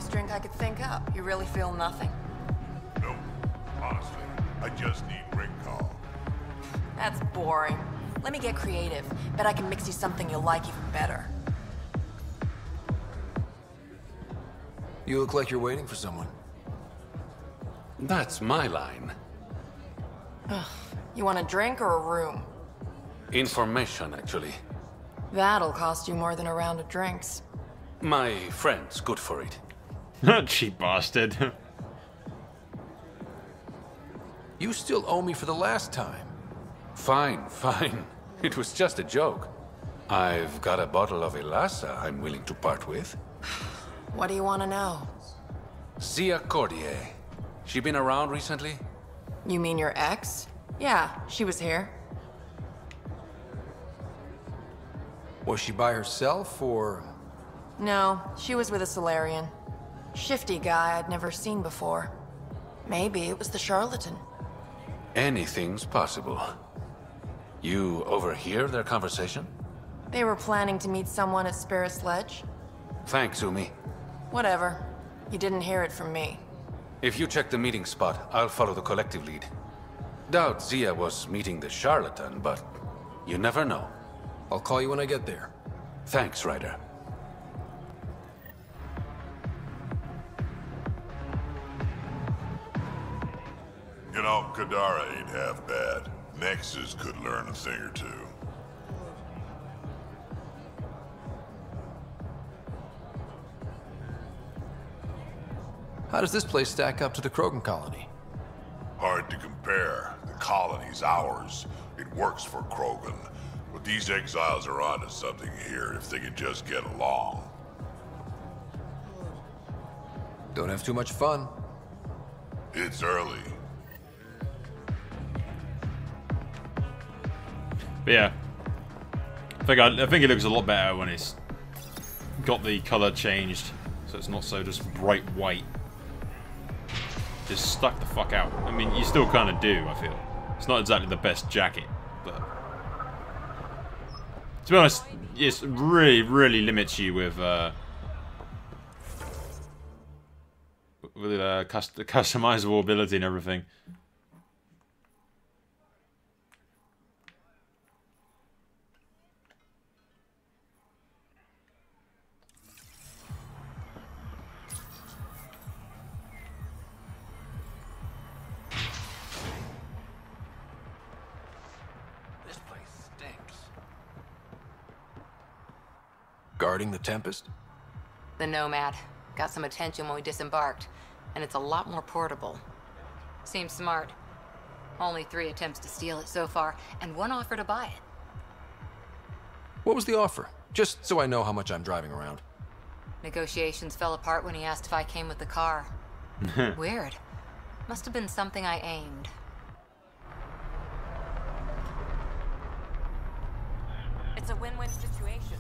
strongest drink I could think up. You really feel nothing? Nope. Honestly, I just need ring call. That's boring. Let me get creative. Bet I can mix you something you'll like even better. You look like you're waiting for someone. That's my line. You want a drink or a room? Information, actually. That'll cost you more than a round of drinks. My friend's good for it. Cheap bastard. You still owe me for the last time. Fine, fine. It was just a joke. I've got a bottle of Elasa I'm willing to part with. What do you want to know? Zia Cordier. She been around recently? You mean your ex? Yeah, she was here. Was she by herself, or...? No, she was with a Solarian. Shifty guy I'd never seen before. Maybe it was the charlatan. Anything's possible. You overhear their conversation? They were planning to meet someone at Spirit's Ledge. Thanks, Umi. Whatever. You didn't hear it from me. If you check the meeting spot, I'll follow the collective lead. Doubt Zia was meeting the charlatan, but you never know. I'll call you when I get there. Thanks, Ryder. You know, Kadara ain't half bad. Nexus could learn a thing or two. How does this place stack up to the Krogan colony? Hard to compare. The colony's ours. It works for Krogan. But these exiles are onto something here if they can just get along. Don't have too much fun. It's early. But yeah, I think it looks a lot better when it's got the color changed, so it's not so just bright white. Just stuck the fuck out. I mean, you still kind of do. I feel it's not exactly the best jacket, but to be honest, it really limits you with customizable ability and everything. Guarding the Tempest? The Nomad. Got some attention when we disembarked, and it's a lot more portable. Seems smart. Only 3 attempts to steal it so far, and 1 offer to buy it. What was the offer? Just so I know how much I'm driving around. Negotiations fell apart when he asked if I came with the car. Weird. Must have been something I aimed. It's a win-win situation.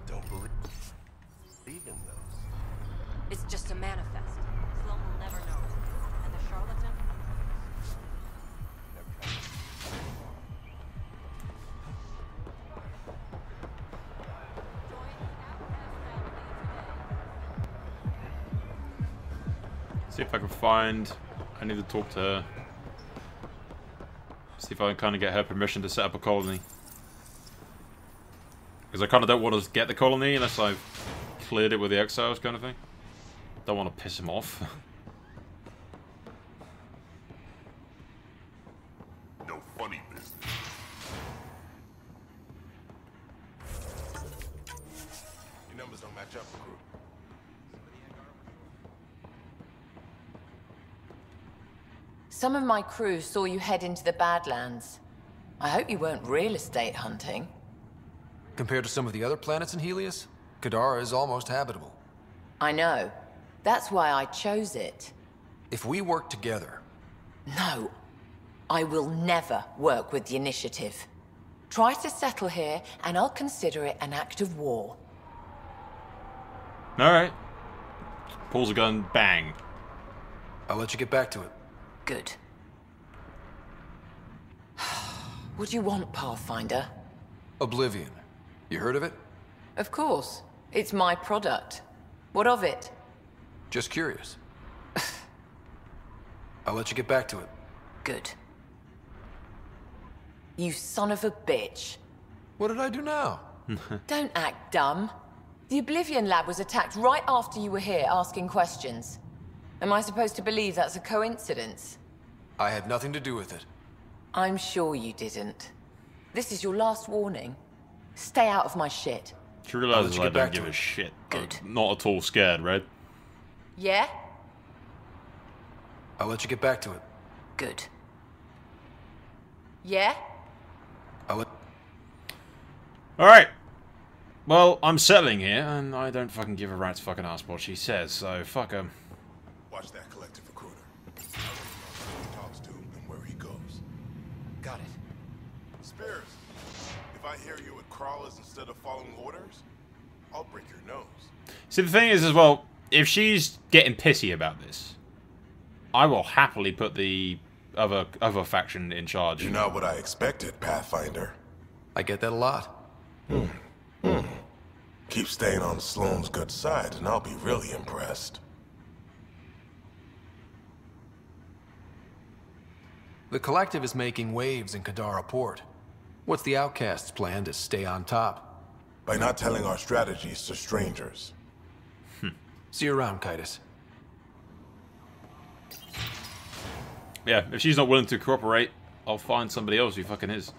Don't believe in those. It's just a manifest. Sloan will never know. And the charlatan? See if I can find... I need to talk to her. See if I can kind of get her permission to set up a colony. Because I kind of don't want to get the colony unless I've cleared it with the exiles kind of thing. Don't want to piss him off. No funny business. Your numbers don't match up, crew. Some of my crew saw you head into the Badlands. I hope you weren't real estate hunting. Compared to some of the other planets in Helios, Kadara is almost habitable. I know. That's why I chose it. If we work together... No. I will never work with the Initiative. Try to settle here, and I'll consider it an act of war. Alright. Pulls a gun, bang. I'll let you get back to it. Good. What do you want, Pathfinder? Oblivion. You heard of it? Of course. It's my product. What of it? Just curious. I'll let you get back to it. Good. You son of a bitch. What did I do now? Don't act dumb. The Oblivion lab was attacked right after you were here asking questions. Am I supposed to believe that's a coincidence? I had nothing to do with it. I'm sure you didn't. This is your last warning. Stay out of my shit. She realizes you I get don't back give to a it. shit. Good. I'm not at all scared, right? Yeah? I'll let you get back to it. Good. Yeah? I'll let... Alright. Well, I'm settling here, and I don't fucking give a rat's fucking ass what she says, so fuck her. Watch that collective recruiter. Who he talks to and where he goes. Got it. Spears, if I hear you with crawlers instead of following orders, I'll break your nose. See, the thing is as well, if she's getting pissy about this, I will happily put the other faction in charge. You're not what I expected, Pathfinder. I get that a lot. Keep staying on Sloane's good side, and I'll be really impressed. The Collective is making waves in Kadara Port. What's the Outcast's plan to stay on top? By not telling our strategies to strangers. See you around, Kitus. Yeah, if she's not willing to cooperate, I'll find somebody else who fucking is.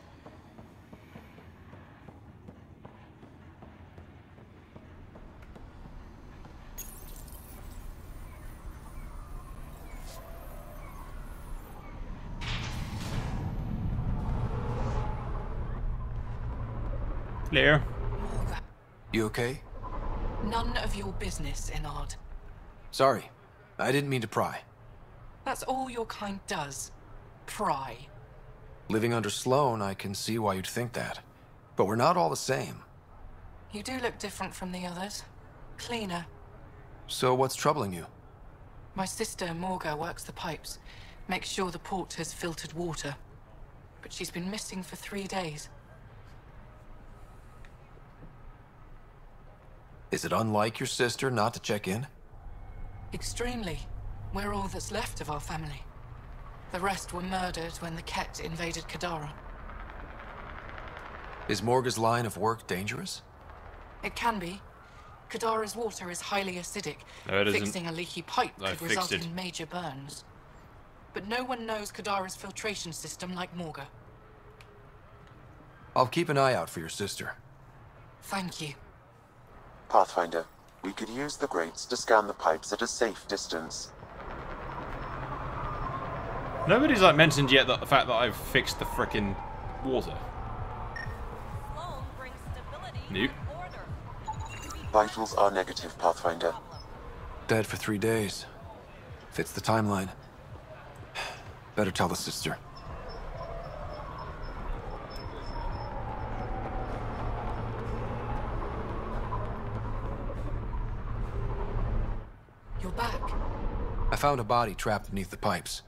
Clear. You okay? None of your business, Enard. Sorry. I didn't mean to pry. That's all your kind does. Pry. Living under Sloane, I can see why you'd think that. But we're not all the same. You do look different from the others. Cleaner. So what's troubling you? My sister, Morga, works the pipes. Makes sure the port has filtered water. But she's been missing for 3 days. Is it unlike your sister not to check in? Extremely. We're all that's left of our family. The rest were murdered when the Ket invaded Kadara. Is Morga's line of work dangerous? It can be. Kadara's water is highly acidic. No, it isn't. Fixing a leaky pipe I could fixed result it. in major burns. But no one knows Kadara's filtration system like Morga. I'll keep an eye out for your sister. Thank you. Pathfinder, we could use the grates to scan the pipes at a safe distance. Nobody's like mentioned yet the fact that I've fixed the frickin' water. Nope. Vitals are negative, Pathfinder. Dead for 3 days. Fits the timeline. Better tell the sister. You're back. I found a body trapped beneath the pipes.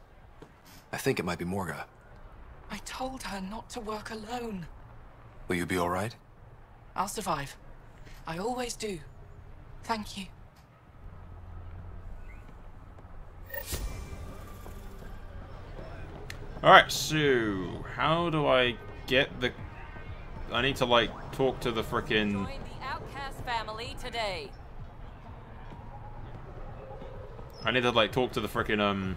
I think it might be Morga. I told her not to work alone. Will you be all right? I'll survive. I always do. Thank you. Alright, so how do I get the... I need to like talk to the frickin'... Join the Outcast family today. I need to like talk to the frickin'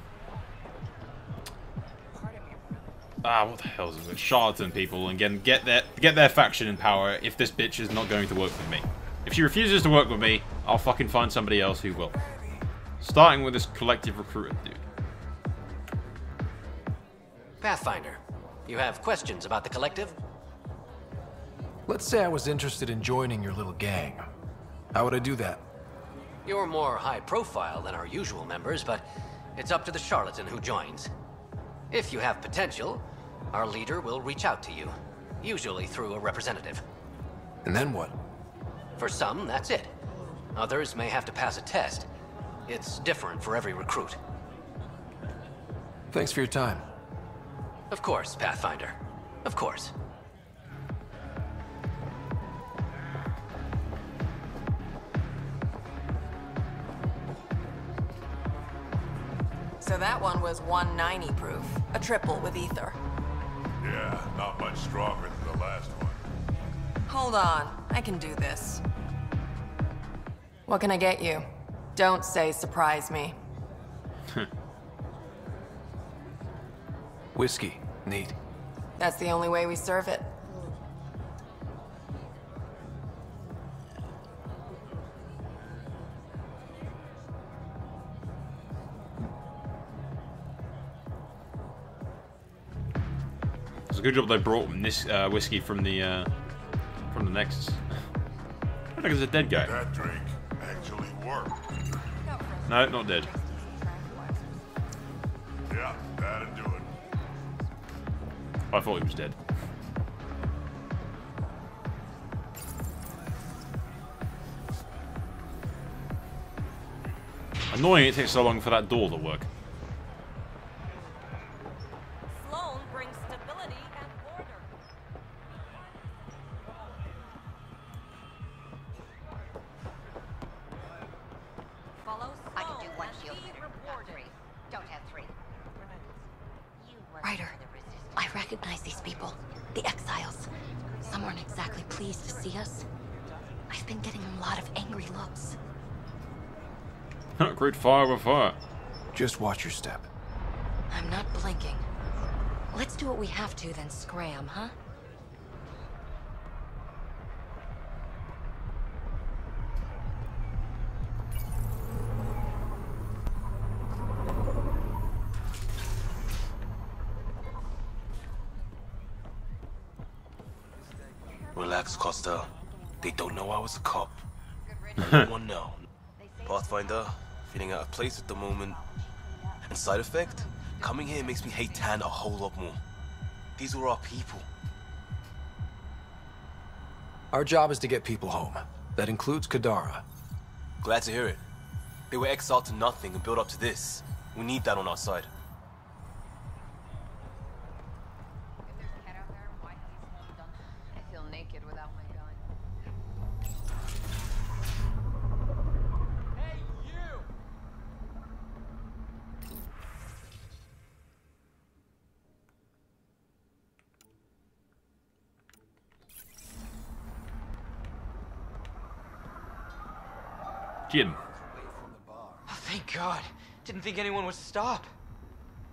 what the hell is it? Charlatan people and get their faction in power if this bitch is not going to work with me. If she refuses to work with me, I'll fucking find somebody else who will. Starting with this collective recruiter dude. Pathfinder, you have questions about the collective? Let's say I was interested in joining your little gang. How would I do that? You're more high profile than our usual members, but it's up to the charlatan who joins. If you have potential, our leader will reach out to you, usually through a representative. And then what? For some, that's it. Others may have to pass a test. It's different for every recruit. Thanks for your time. Of course, Pathfinder. Of course. So that one was 190 proof. A triple with ether. Yeah, not much stronger than the last one. Hold on, I can do this. What can I get you? Don't say surprise me. Whiskey. Neat. That's the only way we serve it. It's a good job they brought this whiskey from the Nexus. I think it's a dead guy. That drink actually worked. No, not dead. Yeah, that'd do it. I thought he was dead. Annoying it takes so long for that door to work. Sloan brings stability and order. Follow Sloan. I can do one and shield be hitter, not rewarded. 3. Don't have 3. Ryder, I recognize these people. The exiles. Some aren't exactly pleased to see us. I've been getting a lot of angry looks. Great fire with fire. Just watch your step. I'm not blinking. Let's do what we have to, then scram, huh? Relax, Costa. They don't know I was a cop. No one know. Pathfinder, feeling out of place at the moment. And side effect? Coming here makes me hate Tan a whole lot more. These were our people. Our job is to get people home. That includes Kadara. Glad to hear it. They were exiled to nothing and built up to this. We need that on our side. I feel naked without my gun. Hey, you! Jim. Oh, thank God. Didn't think anyone would stop.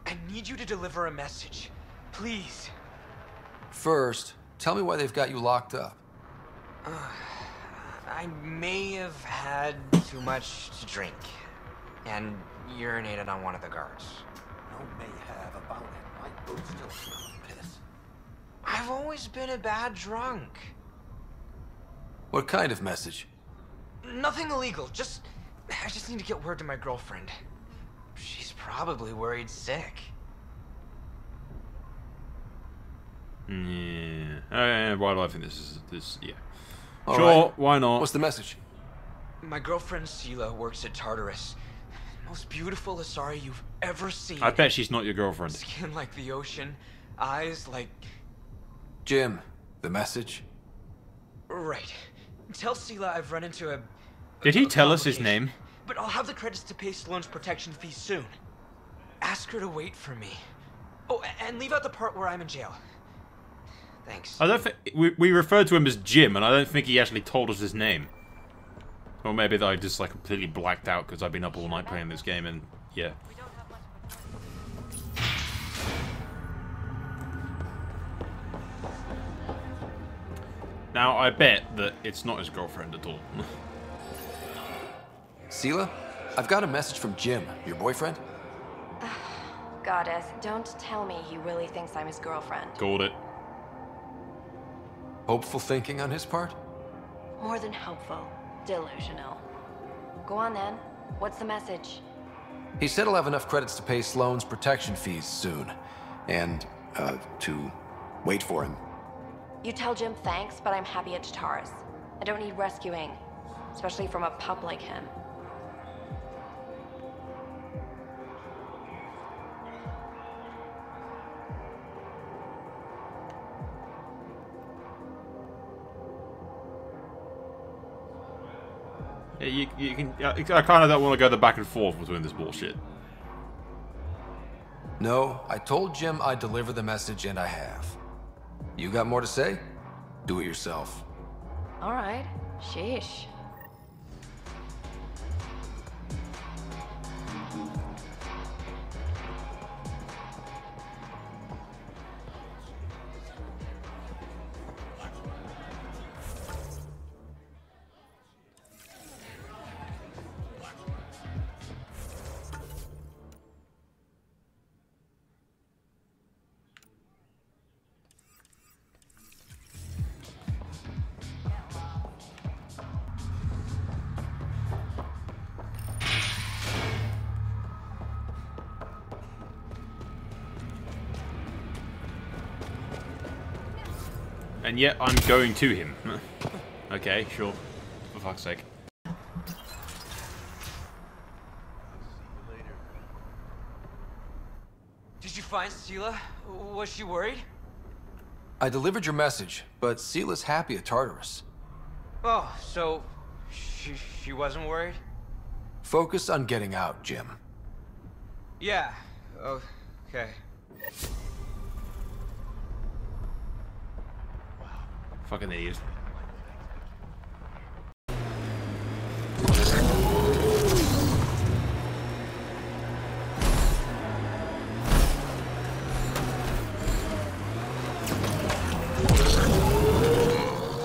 I need you to deliver a message. Please. First, tell me why they've got you locked up. I may have had too much to drink. And urinated on one of the guards. No may have about it. My boots still smell of piss. I've always been a bad drunk. What kind of message? Nothing illegal. I just need to get word to my girlfriend. She's probably worried sick. Yeah. Why do I think this? Yeah. All Sure. right. Why not? What's the message? My girlfriend Sela works at Tartarus. Most beautiful Asari you've ever seen. I bet she's not your girlfriend. Skin like the ocean, eyes like... Jim, the message? Right. Tell Sela I've run into a... Did he tell us his name? But I'll have the credits to pay Sloane's protection fee soon. Ask her to wait for me. Oh, and leave out the part where I'm in jail. Thanks. I don't think we referred to him as Jim, and I don't think he actually told us his name. Or maybe that I just like completely blacked out because I've been up all night playing this game, and yeah. Now I bet that it's not his girlfriend at all. Sela, I've got a message from Jim, your boyfriend. Goddess, don't tell me he really thinks I'm his girlfriend. Called it. Hopeful thinking on his part? More than hopeful. Delusional. Go on then. What's the message? He said he'll have enough credits to pay Sloane's protection fees soon. And, to wait for him. You tell Jim thanks, but I'm happy at Tartarus. I don't need rescuing. Especially from a pup like him. Yeah, you can. I kind of don't want to go the back and forth between this bullshit. No, I told Jim I'd deliver the message, and I have. You got more to say? Do it yourself. All right. Sheesh. And yet I'm going to him. Okay, sure. For fuck's sake. Did you find Sela? Was she worried? I delivered your message, but Sela's happy at Tartarus. Oh, so she wasn't worried? Focus on getting out, Jim. Yeah. Oh, okay. Fucking idiot.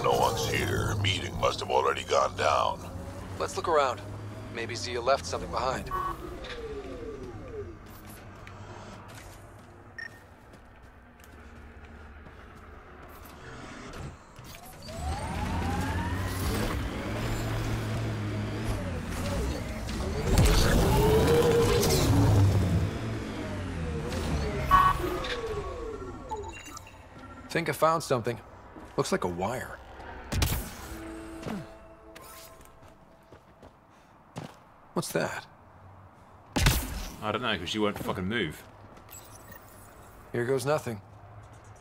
No one's here. Meeting must have already gone down. Let's look around. Maybe Zia left something behind. Think I found something. Looks like a wire. What's that? I don't know, because she won't fucking move. Here goes nothing.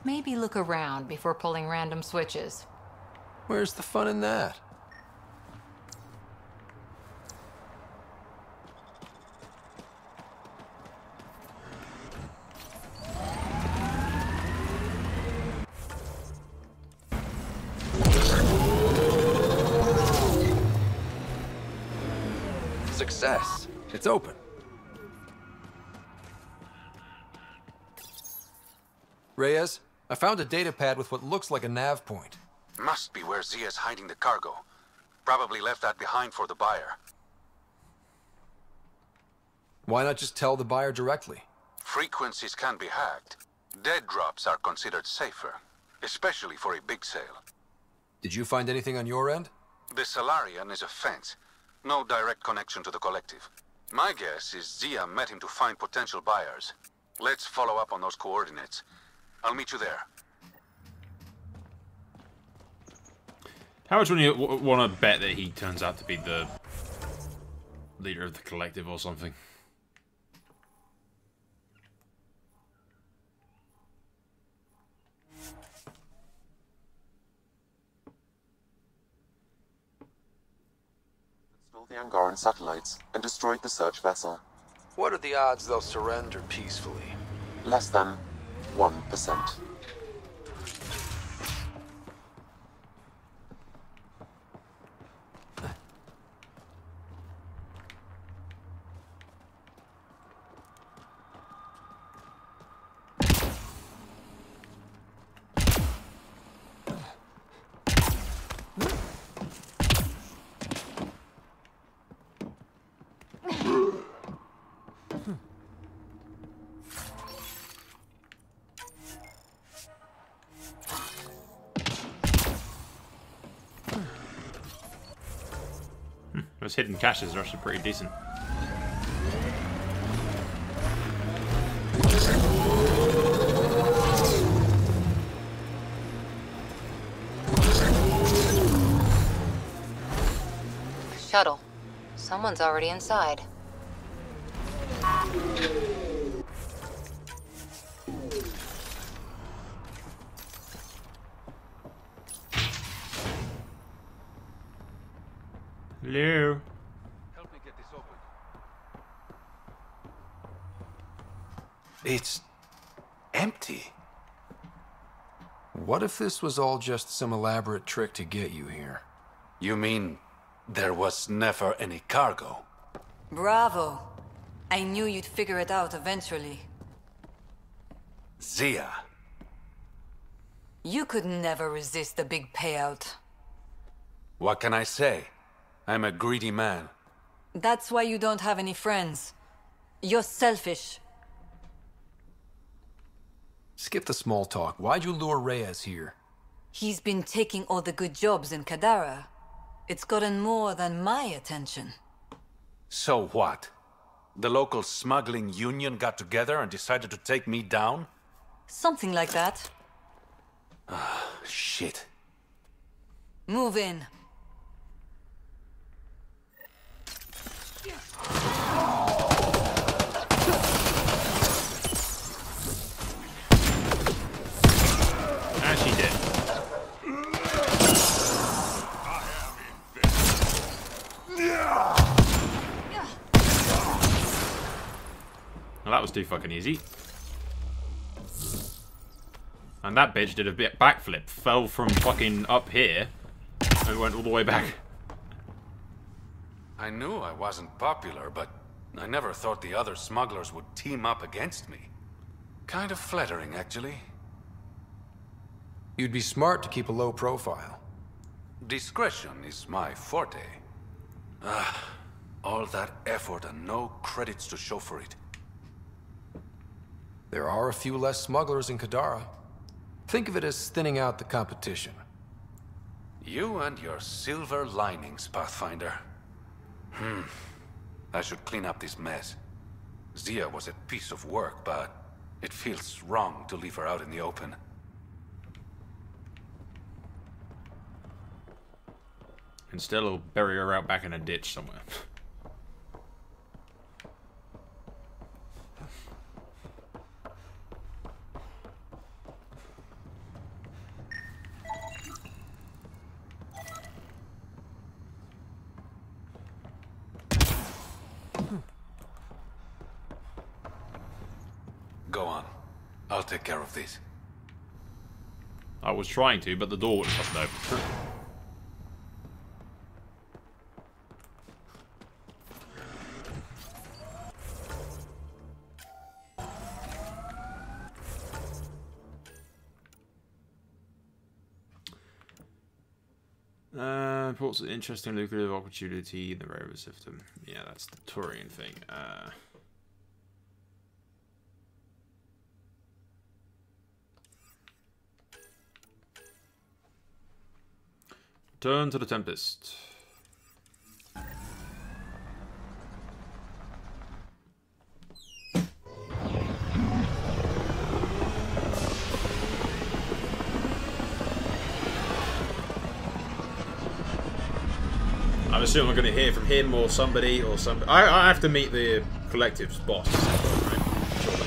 Maybe look around before pulling random switches. Where's the fun in that? Success. It's open. Reyes, I found a data pad with what looks like a nav point. Must be where Zia's hiding the cargo. Probably left that behind for the buyer. Why not just tell the buyer directly? Frequencies can be hacked. Dead drops are considered safer, especially for a big sale. Did you find anything on your end? The Salarian is a fence. No direct connection to the collective. My guess is Zia met him to find potential buyers. Let's follow up on those coordinates. I'll meet you there. How much would you want to bet that he turns out to be the leader of the collective or something? Stole the Angaran satellites and destroyed the search vessel. What are the odds they'll surrender peacefully? Less than 1%. Those hidden caches are actually pretty decent. Shuttle. Someone's already inside. Hello. Help me get this open. It's empty. What if this was all just some elaborate trick to get you here? You mean there was never any cargo? Bravo. I knew you'd figure it out eventually. Zia. You could never resist the big payout. What can I say? I'm a greedy man. That's why you don't have any friends. You're selfish. Skip the small talk. Why'd you lure Reyes here? He's been taking all the good jobs in Kadara. It's gotten more than my attention. So what? The local smuggling union got together and decided to take me down? Something like that. Shit. Move in. And she did. Well, that was too fucking easy. And that bitch did a bit backflip, fell from fucking up here, and went all the way back. I knew I wasn't popular, but I never thought the other smugglers would team up against me. Kind of flattering, actually. You'd be smart to keep a low profile. Discretion is my forte. All that effort and no credits to show for it. There are a few less smugglers in Kadara. Think of it as thinning out the competition. You and your silver linings, Pathfinder. I should clean up this mess. Zia was a piece of work, but it feels wrong to leave her out in the open. Instead, I'll bury her out back in a ditch somewhere. Go on. I'll take care of this. I was trying to, but the door wouldn't fucking open. Reports an interesting lucrative opportunity in the Rhaegar system. Yeah, that's the Turian thing. Turn to the Tempest. I'm assuming I'm going to hear from him or somebody or somebody. I have to meet the collective's boss. Right? Surely.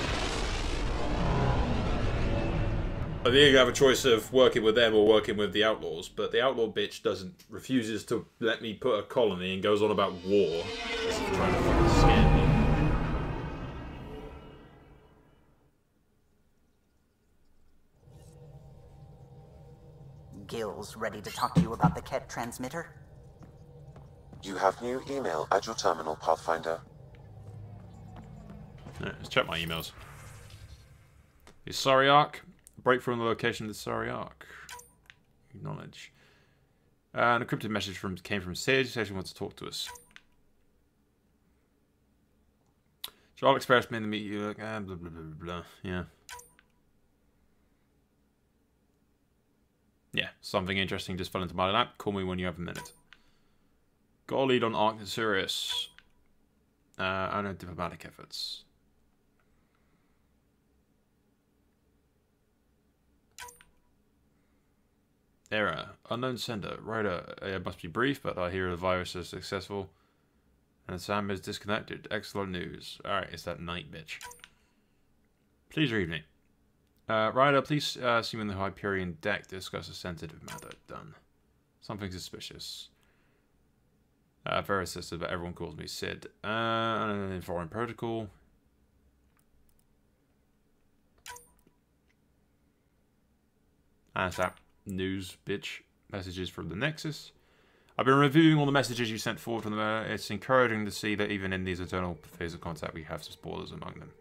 I think you have a choice of working with them or working with the outlaws, but the outlaw bitch refuses to let me put a colony and goes on about war. She's trying to fucking scare me. Gil's ready to talk to you about the Ket transmitter? You have new email at your terminal, Pathfinder. Right, let's check my emails. The Sariark. Break from the location of the Sariark. Acknowledge. An encrypted message came from Sage. Sage wants to talk to us. So I'll express me in the meet you. Like, blah, blah, blah, blah, blah. Yeah. Yeah, something interesting just fell into my lap. Call me when you have a minute. Got a lead on Ark and Sirius. I know diplomatic efforts. Error. Unknown sender. Writer. It must be brief, but I hear the virus is successful. And Sam is disconnected. Excellent news. Alright, it's that night bitch. Please read me. Ryder, please see me in the Hyperion deck to discuss a sensitive matter. Done. Something suspicious. Very assisted, but everyone calls me Sid. In foreign protocol. ASAP news, bitch. Messages from the Nexus. I've been reviewing all the messages you sent forward from them. It's encouraging to see that even in these eternal phase of contact, we have some spoilers among them.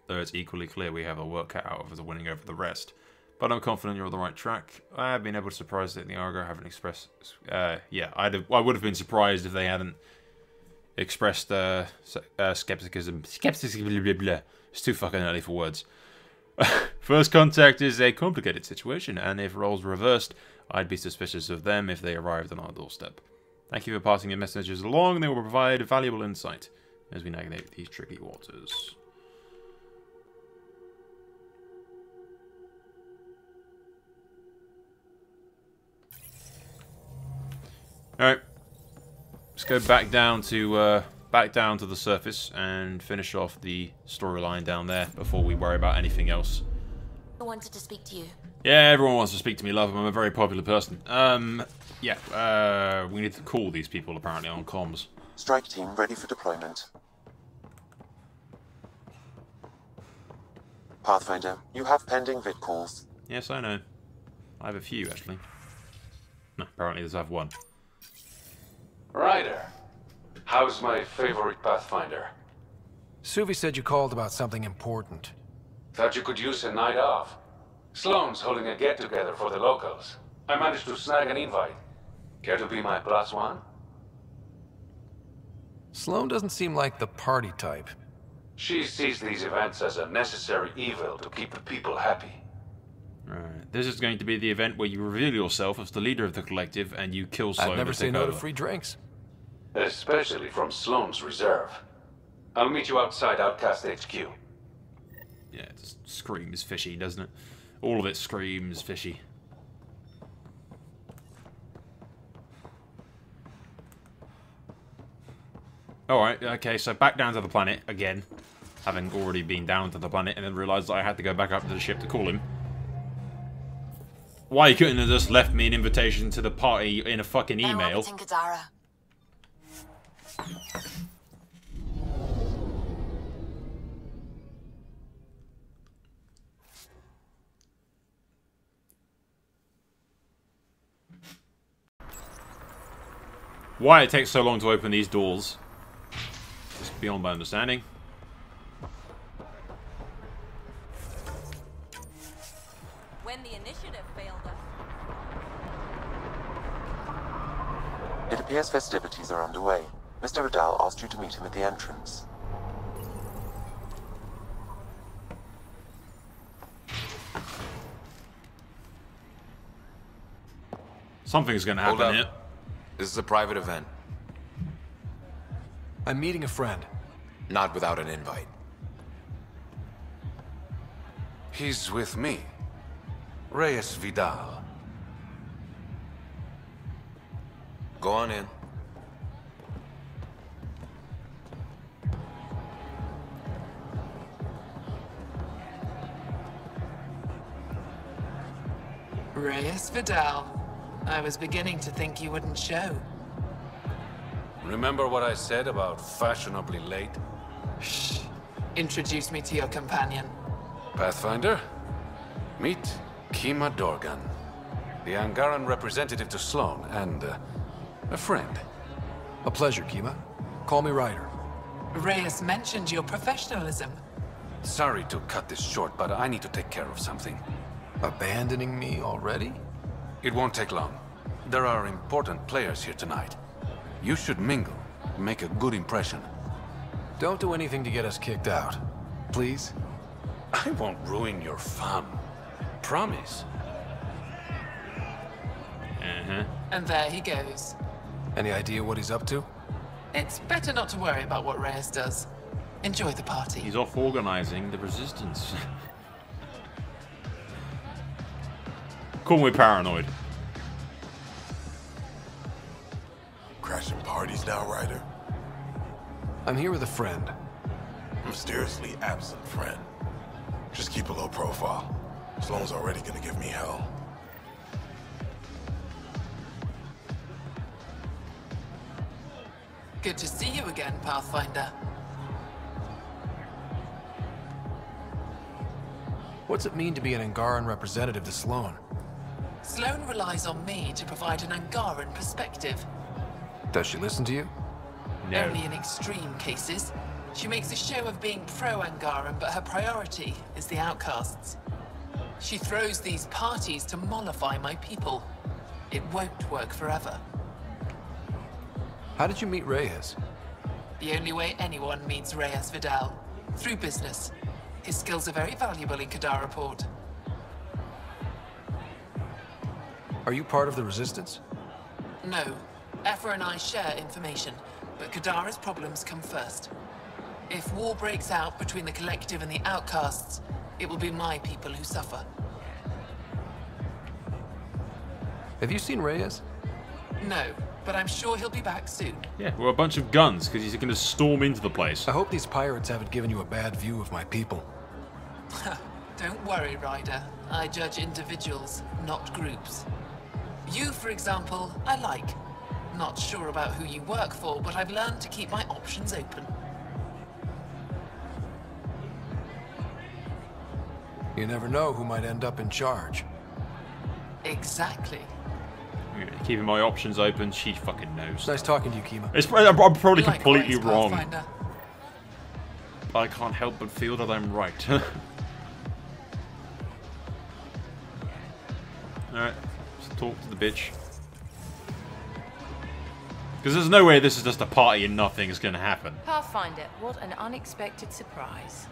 Though it's equally clear we have our work cut out of us winning over the rest. But I'm confident you're on the right track. I have been able to surprise that the Argo haven't expressed... yeah, I would have been surprised if they hadn't expressed skepticism. Skepticism, blah, blah. It's too fucking early for words. First contact is a complicated situation, and if roles reversed, I'd be suspicious of them if they arrived on our doorstep. Thank you for passing your messages along. They will provide valuable insight as we navigate these tricky waters. Alright, let's go back down to the surface and finish off the storyline down there before we worry about anything else. I wanted to speak to you. Yeah, everyone wants to speak to me, love. I'm a very popular person. Yeah, we need to call these people apparently on comms. Strike team ready for deployment. Pathfinder, you have pending vid calls. Yes, I know. I have a few, actually. No, apparently there's I have one. Ryder, how's my favorite Pathfinder? Suvi said you called about something important. Thought you could use a night off. Sloane's holding a get-together for the locals. I managed to snag an invite. Care to be my +1? Sloane doesn't seem like the party type. She sees these events as a necessary evil to keep the people happy. Right. This is going to be the event where you reveal yourself as the leader of the collective and you kill Sloane. I'd never say no over. to free drinks. Especially from Sloane's reserve. I'll meet you outside Outcast HQ. Yeah, it just screams fishy, doesn't it? All of it screams fishy. Alright, okay, so back down to the planet again. Having already been down to the planet and then realised that I had to go back up to the ship to call him. Why he couldn't have just left me an invitation to the party in a fucking email? Why it takes so long to open these doors is beyond my understanding. When the initiative failed us. It appears festivities are underway. Mr. Vidal asked you to meet him at the entrance. Something's gonna happen here. This is a private event. I'm meeting a friend. Not without an invite. He's with me. Reyes Vidal. Go on in. Reyes Vidal. I was beginning to think you wouldn't show. Remember what I said about fashionably late? Shh. Introduce me to your companion. Pathfinder, meet Kima Dorgan, the Angaran representative to Sloane, and a friend. A pleasure, Kima. Call me Ryder. Reyes mentioned your professionalism. Sorry to cut this short, but I need to take care of something. Abandoning me already? It won't take long. There are important players here tonight. You should mingle, make a good impression. Don't do anything to get us kicked out. Please? I won't ruin your fun. Promise. And there he goes. Any idea what he's up to? It's better not to worry about what Reyes does. Enjoy the party. He's off organizing the resistance. Call me paranoid. Crashing parties now, Ryder? I'm here with a friend. Mysteriously absent friend. Just keep a low profile. Sloane's already gonna give me hell. Good to see you again, Pathfinder. What's it mean to be an Angaran representative to Sloane? Sloane relies on me to provide an Angaran perspective. Does she listen to you? No. Only in extreme cases. She makes a show of being pro-Angaran, but her priority is the outcasts. She throws these parties to mollify my people. It won't work forever. How did you meet Reyes? The only way anyone meets Reyes Vidal. Through business. His skills are very valuable in Kadara Port. Are you part of the Resistance? No. Aphra and I share information, but Kadara's problems come first. If war breaks out between the Collective and the Outcasts, it will be my people who suffer. Have you seen Reyes? No, but I'm sure he'll be back soon. Yeah, we're a bunch of guns, because he's going to storm into the place. I hope these pirates haven't given you a bad view of my people. Don't worry, Ryder. I judge individuals, not groups. You, for example, I like. Not sure about who you work for, but I've learned to keep my options open. You never know who might end up in charge. Exactly. Keeping my options open, she fucking knows. Nice talking to you, Kima. I'm probably Likewise, completely wrong. Pathfinder. But I can't help but feel that I'm right. Alright, let's talk to the bitch. Because there's no way this is just a party and nothing is going to happen. Pathfinder, what an unexpected surprise.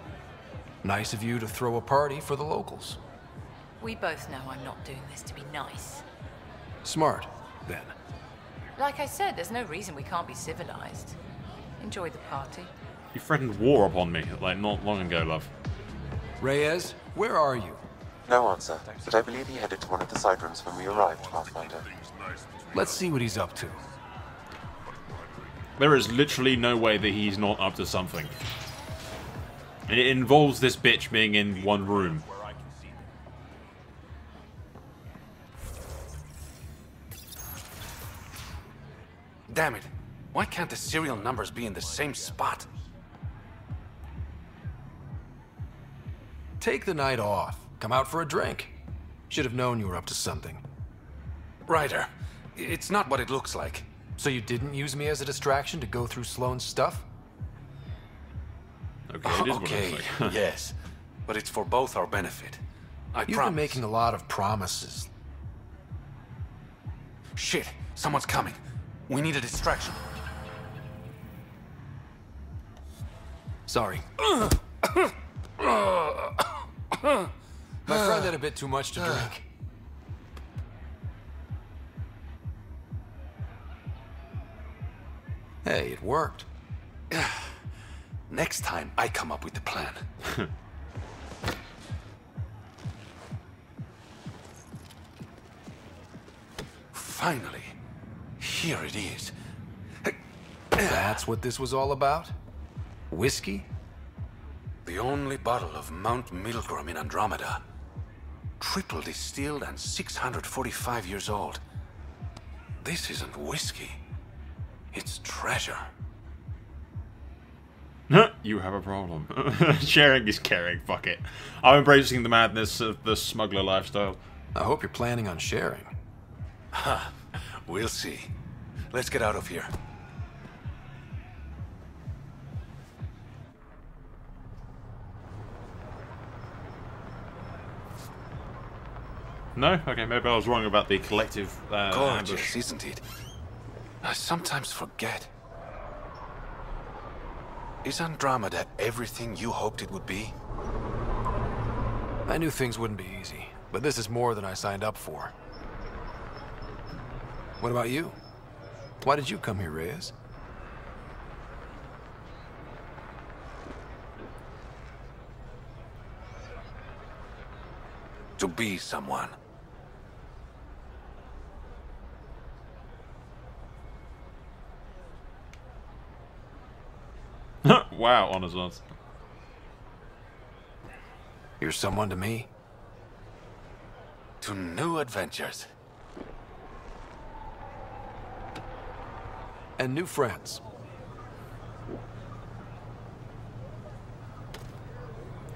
Nice of you to throw a party for the locals. We both know I'm not doing this to be nice. Smart, then. Like I said, there's no reason we can't be civilized. Enjoy the party. You threatened war upon me, like, not long ago, love. Reyes, where are you? No answer, but I believe he headed to one of the side rooms when we arrived, Pathfinder. Let's see what he's up to. There is literally no way that he's not up to something. And it involves this bitch being in one room. Damn it. Why can't the serial numbers be in the same spot? Take the night off. Come out for a drink. Should have known you were up to something. Ryder, it's not what it looks like. So you didn't use me as a distraction to go through Sloane's stuff? Okay, it is what okay, it looks like. yes. But it's for both our benefit. I You've promise. been making a lot of promises. Shit, someone's coming. We need a distraction. Sorry. My friend had a bit too much to drink. Hey, it worked. Next time, I come up with the plan. Finally, here it is. That's what this was all about? Whiskey? The only bottle of Mount Milgram in Andromeda. Triple distilled and 645 years old. This isn't whiskey. It's treasure. You have a problem. Sharing is caring, fuck it. I'm embracing the madness of the smuggler lifestyle. I hope you're planning on sharing. Ha, we'll see. Let's get out of here. No? Okay, maybe I was wrong about the collective Gorgeous, ambush. isn't it? I sometimes forget. Is Andromeda everything you hoped it would be? I knew things wouldn't be easy, but this is more than I signed up for. What about you? Why did you come here, Reyes? To be someone. Wow, honest answer. You're someone to me? To new adventures. And new friends.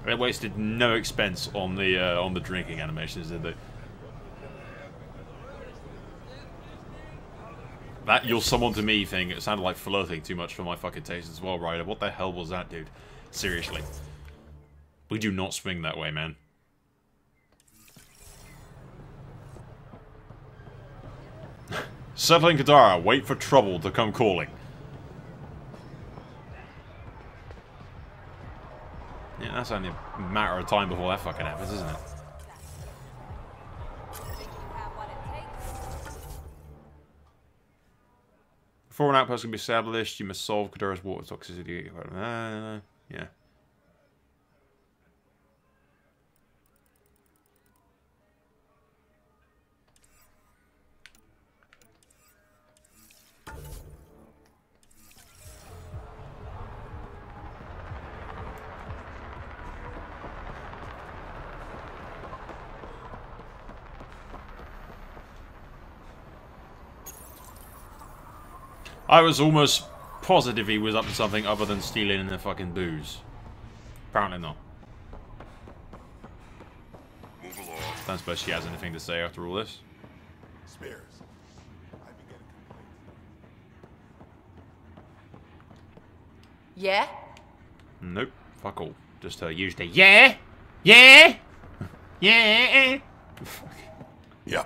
They wasted no expense on the drinking animations, did they? That "you're someone to me" thing, it sounded like flirting too much for my fucking taste as well, Ryder. What the hell was that, dude? Seriously. We do not swing that way, man. Settling Kadara, wait for trouble to come calling. Yeah, that's only a matter of time before that fucking happens, isn't it? Before an outpost can be established, you must solve Kadara's water toxicity. Yeah. I was almost positive he was up to something other than stealing the fucking booze. Apparently not. Move along. Don't suppose she has anything to say after all this. Spears. I've been getting complaints. Yeah? Nope. Fuck all. Just her used to yeah! Yeah! Yeah! Yeah.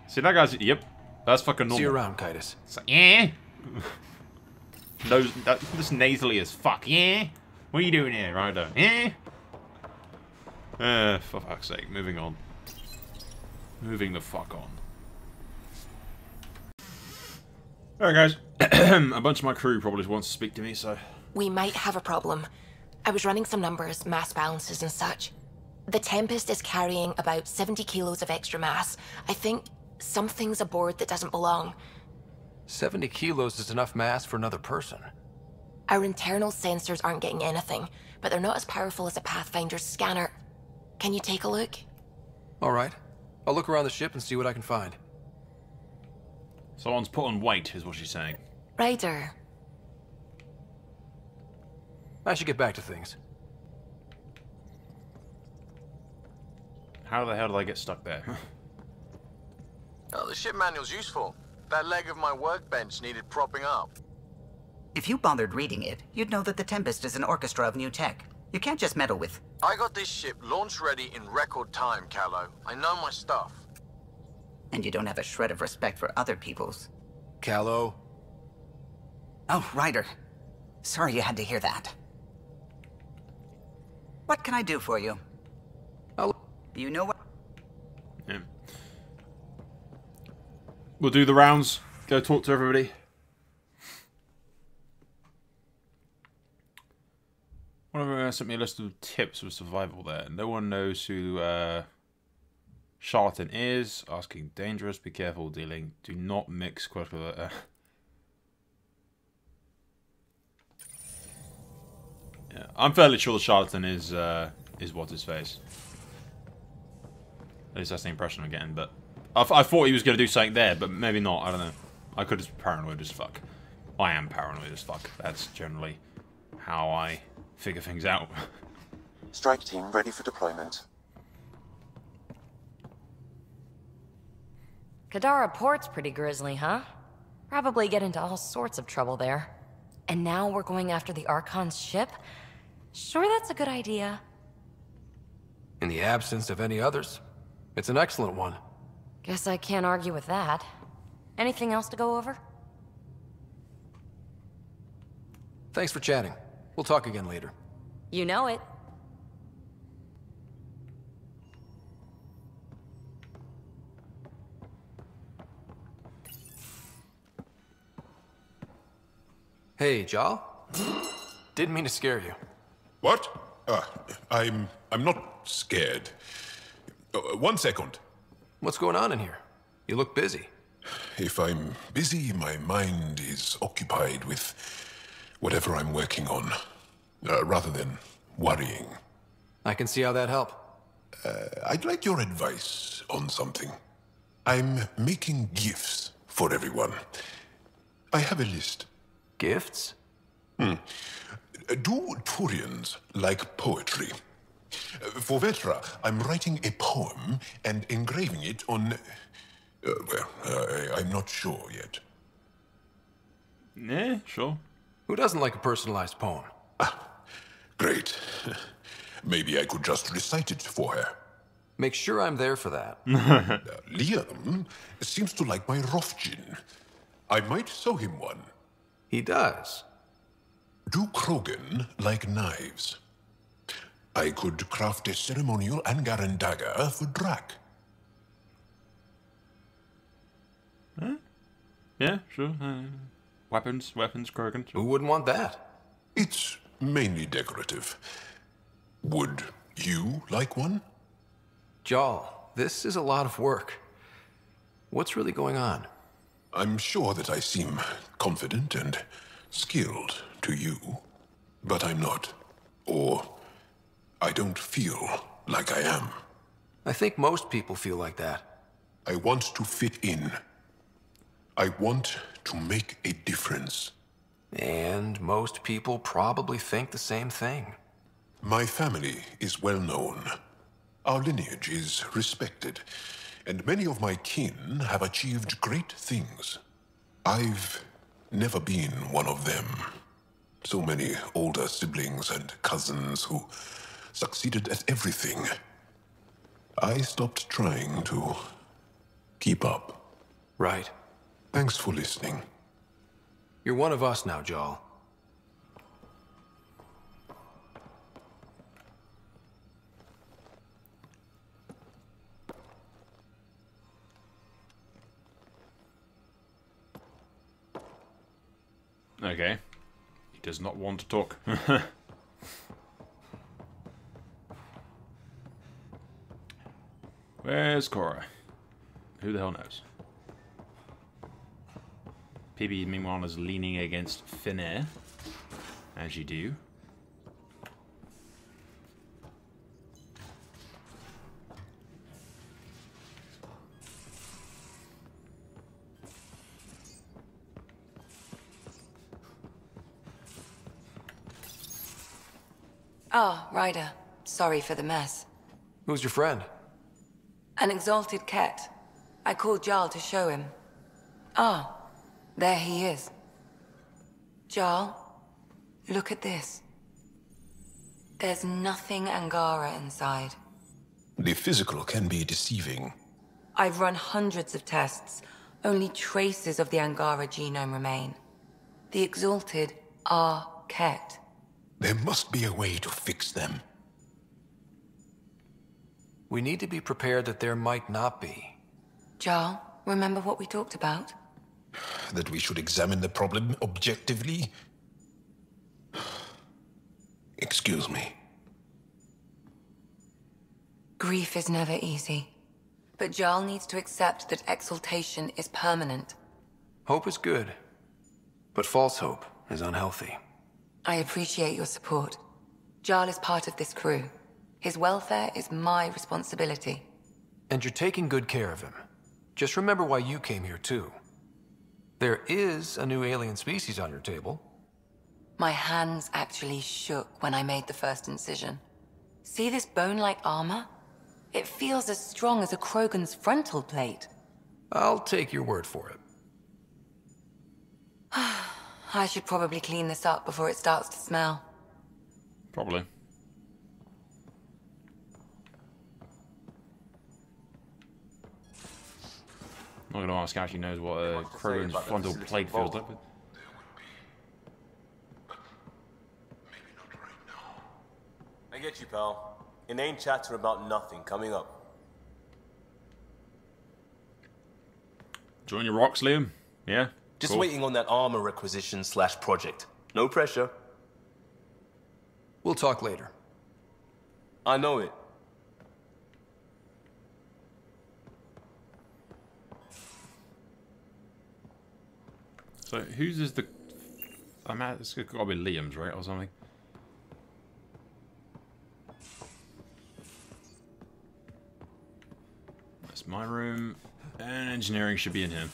See that guy's yep. That's fucking normal. See you around, Kitus. It's like, yeah. Nose, just nasally as fuck. Yeah. What are you doing here, Ryder? Yeah. For fuck's sake. Moving on. Moving the fuck on. Alright, guys. A bunch of my crew probably wants to speak to me, so. We might have a problem. I was running some numbers, mass balances and such. The Tempest is carrying about 70 kilos of extra mass. I think something's aboard that doesn't belong. 70 kilos is enough mass for another person. Our internal sensors aren't getting anything, but they're not as powerful as a Pathfinder's scanner. Can you take a look? All right. I'll look around the ship and see what I can find. Someone's put on weight, is what she's saying. Ryder. I should get back to things. How the hell did I get stuck there? Oh, the ship manual's useful. That leg of my workbench needed propping up. If you bothered reading it, you'd know that the Tempest is an orchestra of new tech. You can't just meddle with... I got this ship launch ready in record time, Callow. I know my stuff. And you don't have a shred of respect for other people's. Callow. Oh, Ryder. Sorry you had to hear that. What can I do for you? You know what? Yeah. We'll do the rounds. Go talk to everybody. One of them sent me a list of tips for survival there. No one knows who Charlatan is. Asking dangerous. Be careful dealing. Do not mix quote with Yeah, I'm fairly sure the Charlatan is what's his face. At least that's the impression I'm getting, but I thought he was going to do something there, but maybe not. I don't know. I could just be paranoid as fuck. I am paranoid as fuck. That's generally how I figure things out. Strike team ready for deployment. Kadara Port's pretty grisly, huh? Probably get into all sorts of trouble there. And now we're going after the Archon's ship? Sure, that's a good idea. In the absence of any others, it's an excellent one. Guess I can't argue with that. Anything else to go over? Thanks for chatting. We'll talk again later. You know it. Hey, Jal. Didn't mean to scare you. What? I'm not scared. 1 second. What's going on in here? You look busy. If I'm busy, my mind is occupied with whatever I'm working on, rather than worrying. I can see how that helps. I'd like your advice on something. I'm making gifts for everyone. I have a list. Gifts? Do Turians like poetry? For Vetra, I'm writing a poem and engraving it on... I'm not sure yet. Yeah, sure. Who doesn't like a personalized poem? Great. Maybe I could just recite it for her. Make sure I'm there for that. Liam seems to like my Rofgin. I might sew him one. He does. Do Krogan like knives? I could craft a ceremonial Angaran dagger for Drac. Huh? Yeah, sure. Weapons, Krogan. Who wouldn't want that? It's mainly decorative. Would you like one? Jarl, this is a lot of work. What's really going on? I'm sure that I seem confident and skilled to you, but I'm not. Or I don't feel like I am. I think most people feel like that. I want to fit in. I want to make a difference. And most people probably think the same thing. My family is well known. Our lineage is respected, and many of my kin have achieved great things. I've never been one of them. So many older siblings and cousins who succeeded at everything. I stopped trying to keep up. Right. Thanks for listening. You're one of us now, Jarl. Okay. He does not want to talk. Where's Cora? Who the hell knows? PB, meanwhile, is leaning against Finnair, as you do. Ah, Ryder. Sorry for the mess. Who's your friend? An exalted Ket. I called Jarl to show him. Ah, there he is. Jarl, look at this. There's nothing Angara inside. The physical can be deceiving. I've run hundreds of tests. Only traces of the Angara genome remain. The exalted are Ket. There must be a way to fix them. We need to be prepared that there might not be. Jarl, remember what we talked about? That we should examine the problem objectively? Excuse me. Grief is never easy. But Jarl needs to accept that exaltation is permanent. Hope is good, but false hope is unhealthy. I appreciate your support. Jarl is part of this crew. His welfare is my responsibility. And you're taking good care of him. Just remember why you came here, too. There is a new alien species on your table. My hands actually shook when I made the first incision. See this bone-like armor? It feels as strong as a Krogan's frontal plate. I'll take your word for it. I should probably clean this up before it starts to smell. Probably. I'm not going to ask how she knows what a Krogan's frontal plate feels like. I get you, pal. Inane chatter about nothing coming up. Join your rocks, Liam? Yeah? Just cool. waiting on that armor requisition / project. No pressure. We'll talk later. I know it. So, whose is the... I'm at... It's got to be Liam's, right? Or something. That's my room. And engineering should be in here.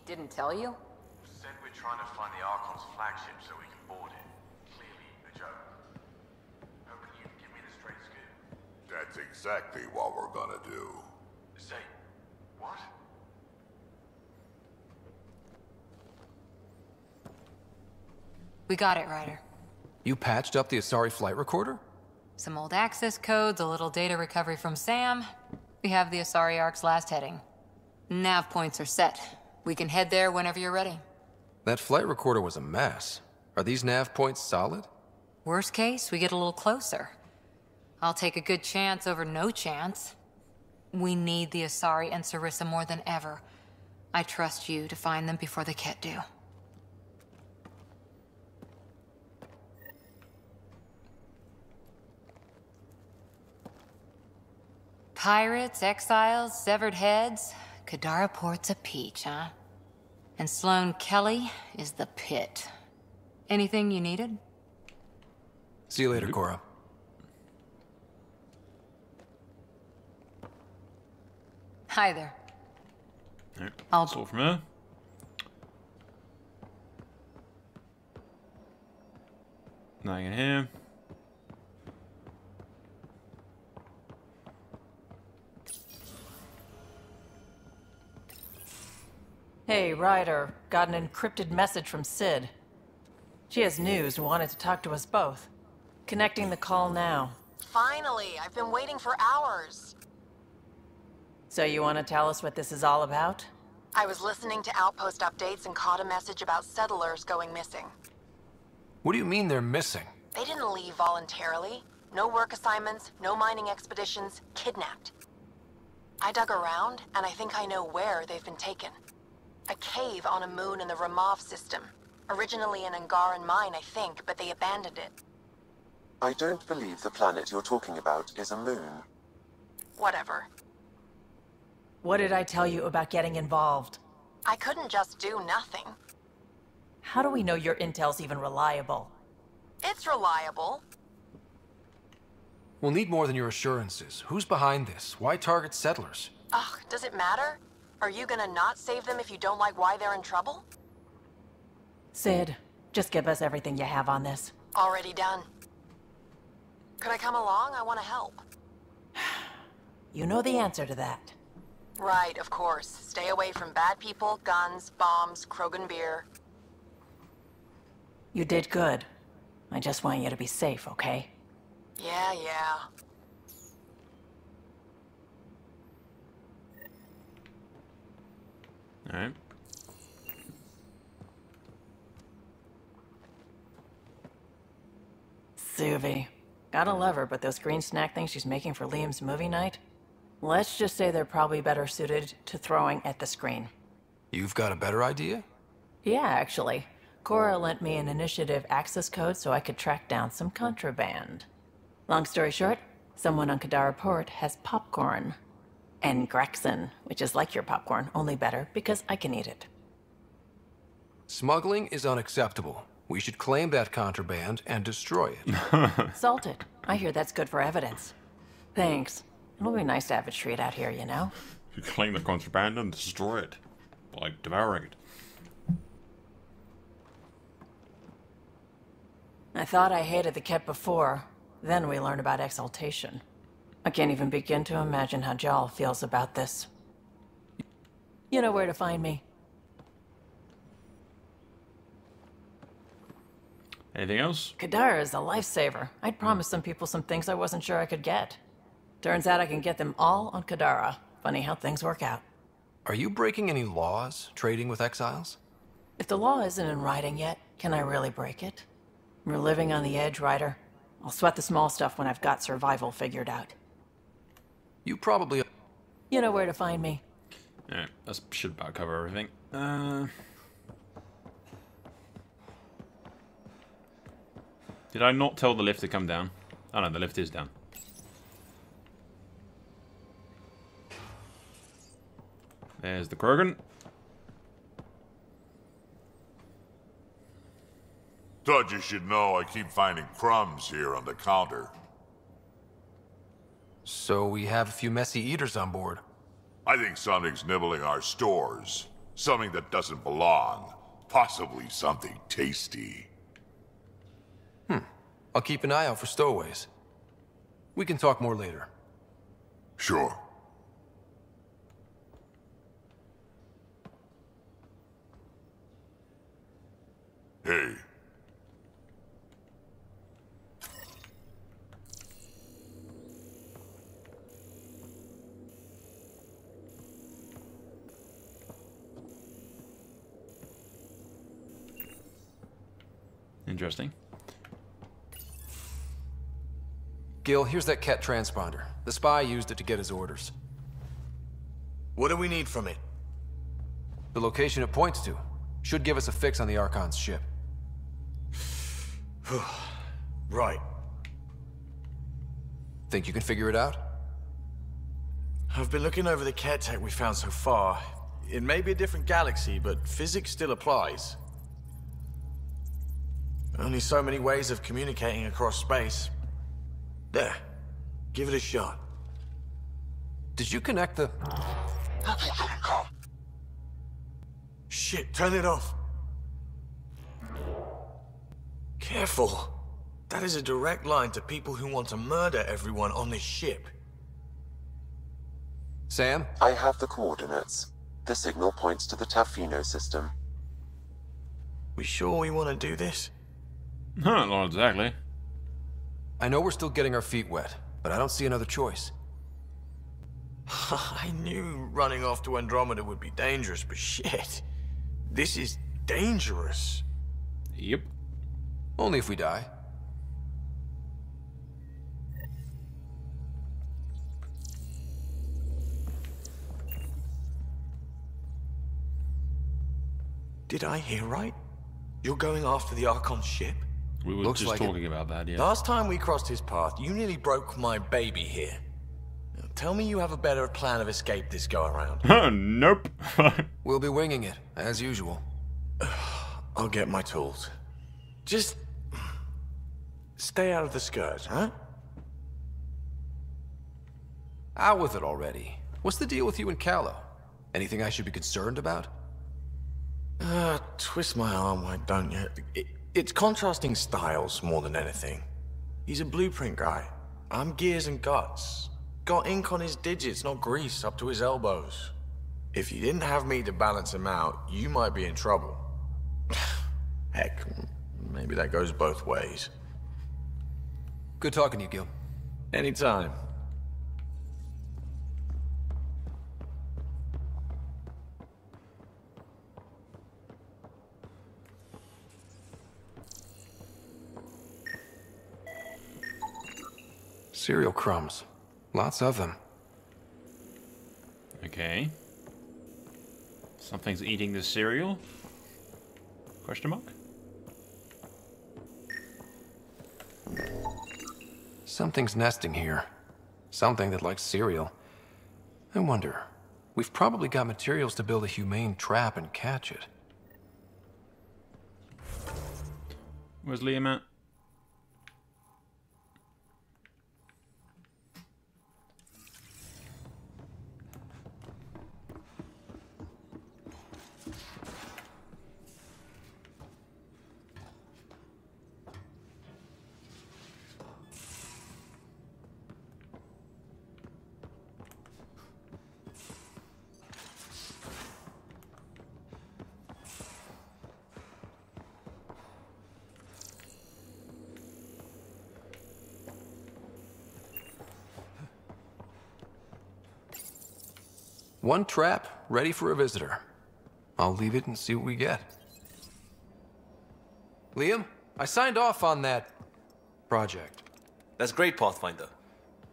Didn't tell you? Said we're trying to find the Archon's flagship so we can board it. Clearly a joke. Hoping you can give me the straight scoop. That's exactly what we're gonna do. Say, what? We got it, Ryder. You patched up the Asari flight recorder? Some old access codes, a little data recovery from Sam. We have the Asari Ark's last heading. Nav points are set. We can head there whenever you're ready. That flight recorder was a mess. Are these nav points solid? Worst case, we get a little closer. I'll take a good chance over no chance. We need the Asari and Sarissa more than ever. I trust you to find them before the Ket do. Pirates, exiles, severed heads. Kadara Port's a peach, huh? And Sloane Kelly is the pit. Anything you needed? See you later, Cora. Hi there. Alright, I'll that's all from her. Nothing in here. Hey, Ryder. Got an encrypted message from Sid. She has news and wanted to talk to us both. Connecting the call now. Finally! I've been waiting for hours. So you want to tell us what this is all about? I was listening to Outpost updates and caught a message about settlers going missing. What do you mean they're missing? They didn't leave voluntarily. No work assignments, no mining expeditions, kidnapped. I dug around, and I think I know where they've been taken. A cave on a moon in the Ramov system. Originally an Angaran mine, I think, but they abandoned it. I don't believe the planet you're talking about is a moon. Whatever. What did I tell you about getting involved? I couldn't just do nothing. How do we know your intel's even reliable? It's reliable. We'll need more than your assurances. Who's behind this? Why target settlers? Ugh, does it matter? Are you gonna not save them if you don't like why they're in trouble? Sid, just give us everything you have on this. Already done. Could I come along? I want to help. You know the answer to that. Right, of course. Stay away from bad people, guns, bombs, Krogan beer. You did good. I just want you to be safe, okay? Yeah. Alright. Suvi. Gotta love her, but those green snack things she's making for Liam's movie night? Let's just say they're probably better suited to throwing at the screen. You've got a better idea? Yeah, actually. Cora lent me an initiative access code so I could track down some contraband. Long story short, someone on Kadara Port has popcorn. And Grexon, which is like your popcorn, only better because I can eat it. Smuggling is unacceptable. We should claim that contraband and destroy it. Salt it. I hear that's good for evidence. Thanks. It'll be nice to have a treat out here, you know? You claim the contraband and destroy it. By devouring it. I thought I hated the Ket before. Then we learned about exaltation. I can't even begin to imagine how Jal feels about this. You know where to find me. Anything else? Kadara is a lifesaver. I'd promised some people some things I wasn't sure I could get. Turns out I can get them all on Kadara. Funny how things work out. Are you breaking any laws, trading with exiles? If the law isn't in writing yet, can I really break it? We're living on the edge, Ryder. I'll sweat the small stuff when I've got survival figured out. You probably... You know where to find me. Alright, that should about cover everything. Did I not tell the lift to come down? Oh no, the lift is down. There's the Krogan. Thought you should know I keep finding crumbs here on the counter. So we have a few messy eaters on board. I think something's nibbling our stores. Something that doesn't belong. Possibly something tasty. I'll keep an eye out for stowaways. We can talk more later. Sure. Hey. Interesting. Gil, here's that Ket transponder. The spy used it to get his orders. What do we need from it? The location it points to should give us a fix on the Archon's ship. Right. Think you can figure it out? I've been looking over the Ket tech we found so far. It may be a different galaxy, but physics still applies. Only so many ways of communicating across space. There. Give it a shot. Did you connect the... Shit, turn it off. Careful. That is a direct line to people who want to murder everyone on this ship. Sam? I have the coordinates. The signal points to the Tafino system. We sure we want to do this? Not exactly. I know we're still getting our feet wet, but I don't see another choice. I knew running off to Andromeda would be dangerous, but shit. This is dangerous. Yep. Only if we die. Did I hear right? You're going after the Archon's ship? We were just talking about that, yeah. Last time we crossed his path, you nearly broke my baby here. Now, tell me you have a better plan of escape this go around. Nope. We'll be winging it, as usual. I'll get my tools. Just... stay out of the skirt, huh? Out with it already. What's the deal with you and Callow? Anything I should be concerned about? Twist my arm, why don't you? It's contrasting styles more than anything. He's a blueprint guy. I'm gears and guts. Got ink on his digits, not grease, up to his elbows. If you didn't have me to balance him out, you might be in trouble. Heck, maybe that goes both ways. Good talking to you, Gil. Anytime. Cereal crumbs. Lots of them. Okay. Something's eating the cereal? Question mark? Something's nesting here. Something that likes cereal. I wonder, we've probably got materials to build a humane trap and catch it. Where's Liam at? One trap, ready for a visitor. I'll leave it and see what we get. Liam, I signed off on that project. That's great, Pathfinder.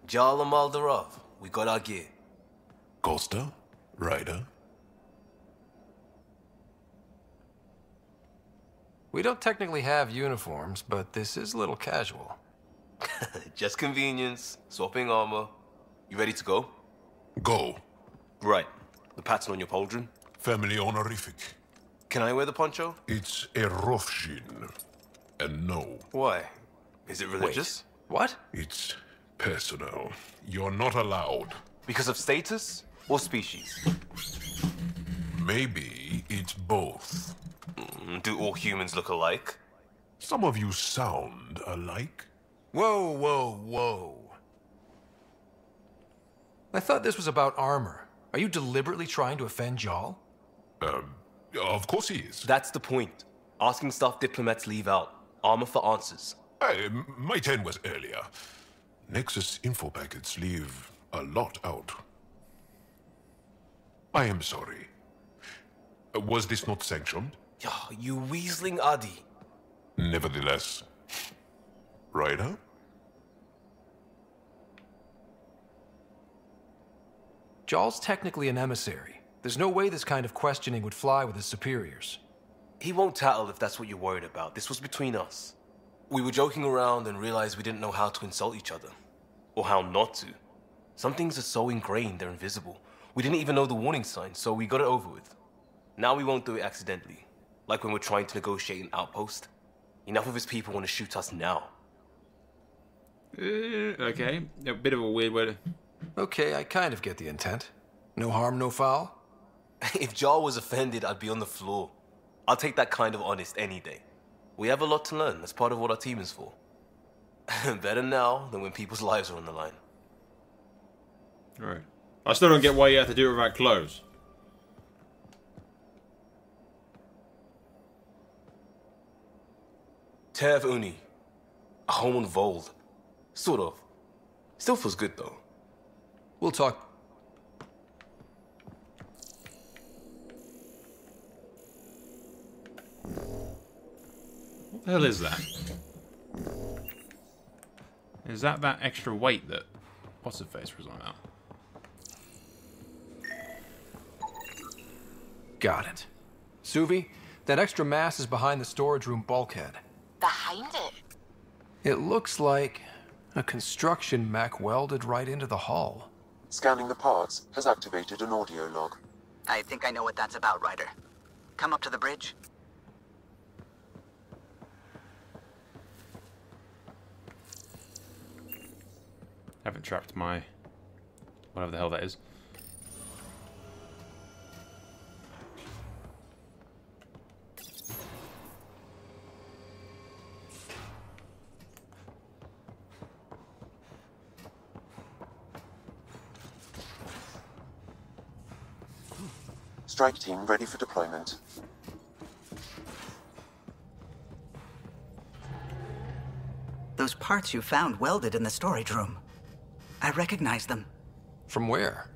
Jarl and Maldarov, we got our gear. Costa? Ryder? We don't technically have uniforms, but this is a little casual. Just convenience, swapping armor. You ready to go? Go. Right. The pattern on your pauldron? Family honorific. Can I wear the poncho? It's a Rofshin. And no. Why? Is it religious? Wait, what? It's personal. You're not allowed. Because of status or species? Maybe me, it's both. Do all humans look alike? Some of you sound alike. Whoa, whoa, whoa. I thought this was about armor. Are you deliberately trying to offend Jarl? Of course he is. That's the point. Asking stuff diplomats leave out. Armor for answers. My turn was earlier. Nexus info packets leave a lot out. I am sorry. Was this not sanctioned? You weaseling Adi. Nevertheless. Ryder? Jarl's technically an emissary. There's no way this kind of questioning would fly with his superiors. He won't tattle if that's what you're worried about. This was between us. We were joking around and realized we didn't know how to insult each other. Or how not to. Some things are so ingrained they're invisible. We didn't even know the warning signs, so we got it over with. Now we won't do it accidentally. Like when we're trying to negotiate an outpost. Enough of his people want to shoot us now. Okay. A bit of a weird way to... Okay, I kind of get the intent. No harm, no foul? If Jarl was offended, I'd be on the floor. I'll take that kind of honest any day. We have a lot to learn. That's part of what our team is for. Better now than when people's lives are on the line. Alright. I still don't get why you have to do it without clothes. Tev Uni. A home on Vold. Sort of. Still feels good though. We'll talk. What the hell is that? Is that extra weight that What's-Her-Face was on about? Got it. Suvi, that extra mass is behind the storage room bulkhead. Behind it? It looks like a construction mech welded right into the hull. Scanning the parts has activated an audio log. I think I know what that's about, Ryder. Come up to the bridge. Haven't trapped my... whatever the hell that is. Strike team ready for deployment. Those parts you found welded in the storage room. I recognize them. From where?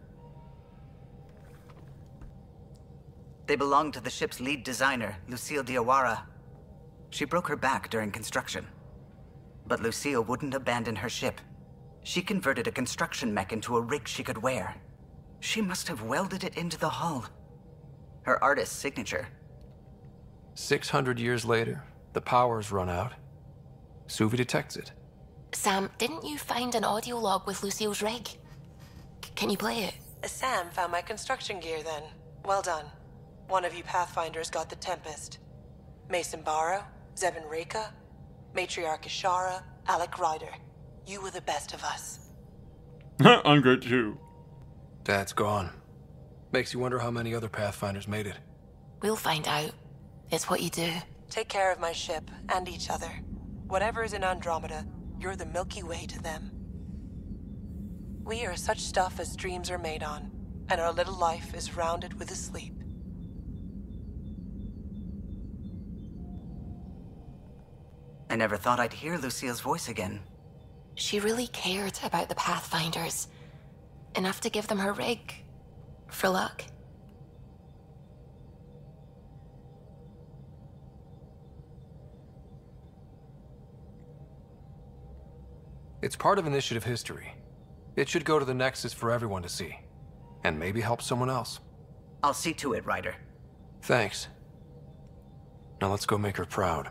They belong to the ship's lead designer, Lucille Diawara. She broke her back during construction. But Lucille wouldn't abandon her ship. She converted a construction mech into a rig she could wear. She must have welded it into the hull. Her artist's signature. 600 years later, the power's run out. Suvi detects it. Sam, didn't you find an audio log with Lucille's rig? Can you play it? Sam found my construction gear then. Well done. One of you Pathfinders got the Tempest. Mason Barrow, Zevin Reka, Matriarch Ishara, Alec Ryder. You were the best of us. I'm good too. Dad's gone. Makes you wonder how many other Pathfinders made it. We'll find out. It's what you do. Take care of my ship and each other. Whatever is in Andromeda, you're the Milky Way to them. We are such stuff as dreams are made on, and our little life is rounded with a sleep. I never thought I'd hear Lucille's voice again. She really cared about the Pathfinders. Enough to give them her rig. For luck. It's part of Initiative history. It should go to the Nexus for everyone to see. And maybe help someone else. I'll see to it, Ryder. Thanks. Now let's go make her proud.